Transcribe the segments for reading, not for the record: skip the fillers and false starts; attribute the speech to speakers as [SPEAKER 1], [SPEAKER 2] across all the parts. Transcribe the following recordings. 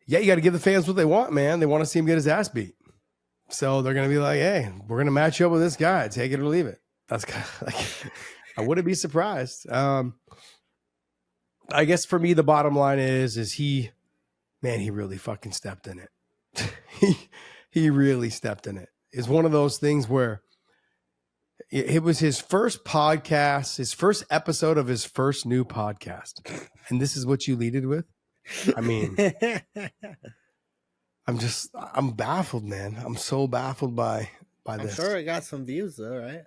[SPEAKER 1] Yeah, you got to give the fans what they want, man. They want to see him get his ass beat. So they're going to be like, hey, we're going to match you up with this guy. Take it or leave it. That's kind of like, I wouldn't be surprised. I guess for me, the bottom line is he really fucking stepped in it. he really stepped in it. It's one of those things where it was his first podcast, his first episode of his first new podcast. And this is what you leaded with? I mean, I'm baffled, man. I'm so baffled by this.
[SPEAKER 2] I'm sure it got some views though, right?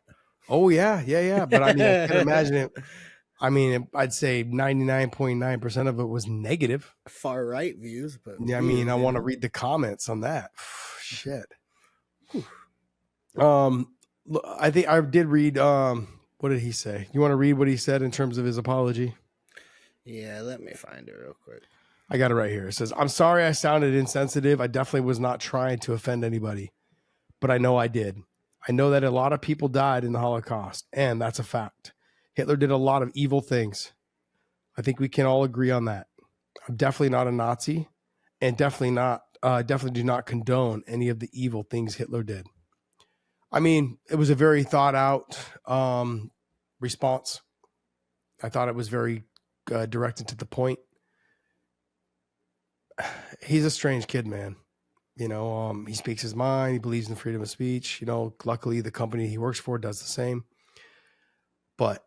[SPEAKER 1] Oh yeah. But I mean, I can't imagine it. I mean, I'd say 99.9% of it was negative.
[SPEAKER 2] Far right views, but
[SPEAKER 1] yeah, I mean, I want to read the comments on that. Shit. I think I did read. What did he say? You want to read what he said in terms of his apology?
[SPEAKER 2] Yeah, let me find it real quick.
[SPEAKER 1] I got it right here. It says, I'm sorry I sounded insensitive. I definitely was not trying to offend anybody, but I know I did. I know that a lot of people died in the Holocaust, and that's a fact. Hitler did a lot of evil things. I think we can all agree on that. I'm definitely not a Nazi, and definitely do not condone any of the evil things Hitler did. I mean, it was a very thought out response. I thought it was very directed to the point. He's a strange kid, man. You know, he speaks his mind. He believes in freedom of speech. You know, luckily the company he works for does the same. But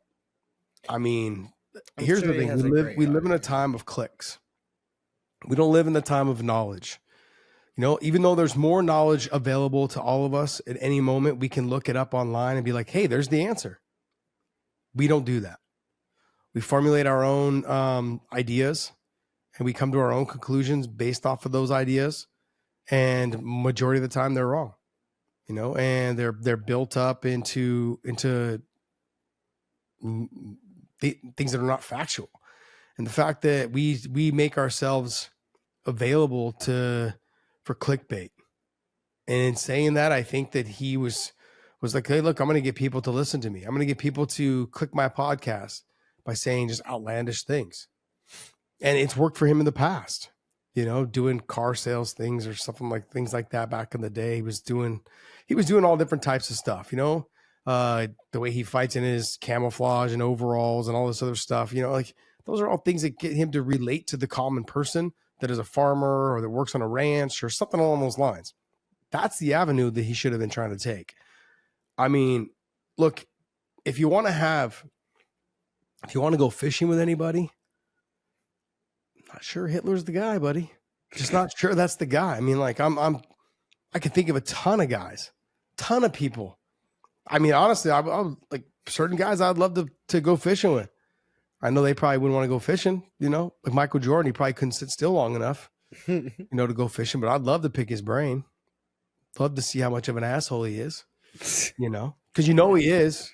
[SPEAKER 1] I mean, here's the thing: we live in a time of clicks. We don't live in the time of knowledge. You know, even though there's more knowledge available to all of us at any moment, we can look it up online and be like, "Hey, there's the answer." We don't do that. We formulate our own ideas, and we come to our own conclusions based off of those ideas. And majority of the time, they're wrong. You know, and they're built up into things that are not factual. And the fact that we make ourselves available for clickbait. And in saying that, I think that he was like, hey, look, I'm going to get people to listen to me. I'm going to get people to click my podcast by saying just outlandish things. And it's worked for him in the past, you know, doing car sales things or things like that back in the day. He was doing all different types of stuff, you know, the way he fights in his camouflage and overalls and all this other stuff, you know, like those are all things that get him to relate to the common person that is a farmer or that works on a ranch or something along those lines. That's the avenue that he should have been trying to take. I mean, look, if you want to go fishing with anybody, I'm not sure Hitler's the guy, buddy. Just not sure that's the guy. I mean, like I can think of a ton of guys, ton of people. I mean, honestly, I'm like certain guys I'd love to go fishing with. I know they probably wouldn't want to go fishing, you know, like Michael Jordan, he probably couldn't sit still long enough, you know, to go fishing, but I'd love to pick his brain. Love to see how much of an asshole he is, you know, because he is.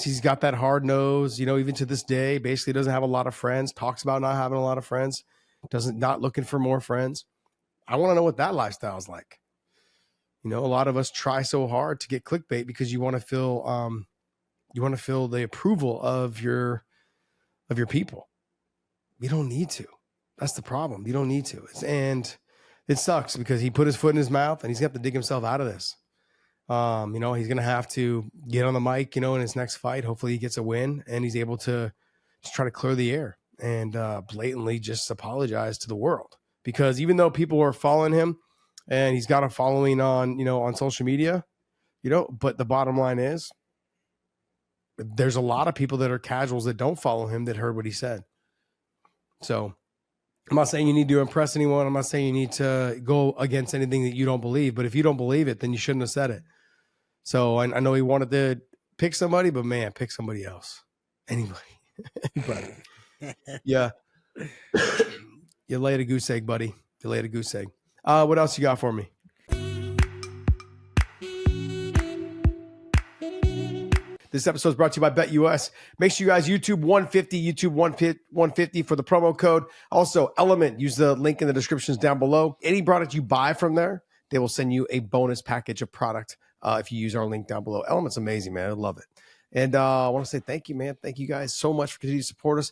[SPEAKER 1] He's got that hard nose, you know, even to this day, basically doesn't have a lot of friends, talks about not having a lot of friends, not looking for more friends. I want to know what that lifestyle is like. You know, a lot of us try so hard to get clickbait because you want to feel the approval of your people. You don't need to. That's the problem. You don't need to. And it sucks because he put his foot in his mouth and he's going to have to dig himself out of this. You know, he's going to have to get on the mic, you know, in his next fight. Hopefully he gets a win and he's able to just try to clear the air and blatantly just apologize to the world. Because even though people are following him and he's got a following on social media, you know, but the bottom line is there's a lot of people that are casuals that don't follow him that heard what he said. So I'm not saying you need to impress anyone. I'm not saying you need to go against anything that you don't believe, but if you don't believe it, then you shouldn't have said it. So I know he wanted to pick somebody, but man, pick somebody else. Anybody. Yeah. You laid a goose egg, buddy. You laid a goose egg. What else you got for me? This episode is brought to you by BetUS. Make sure you guys YouTube 150 for the promo code. Also, Element, use the link in the descriptions down below. Any product you buy from there, they will send you a bonus package of product if you use our link down below. Element's amazing, man. I love it. And I want to say thank you, man. Thank you guys so much for continuing to support us.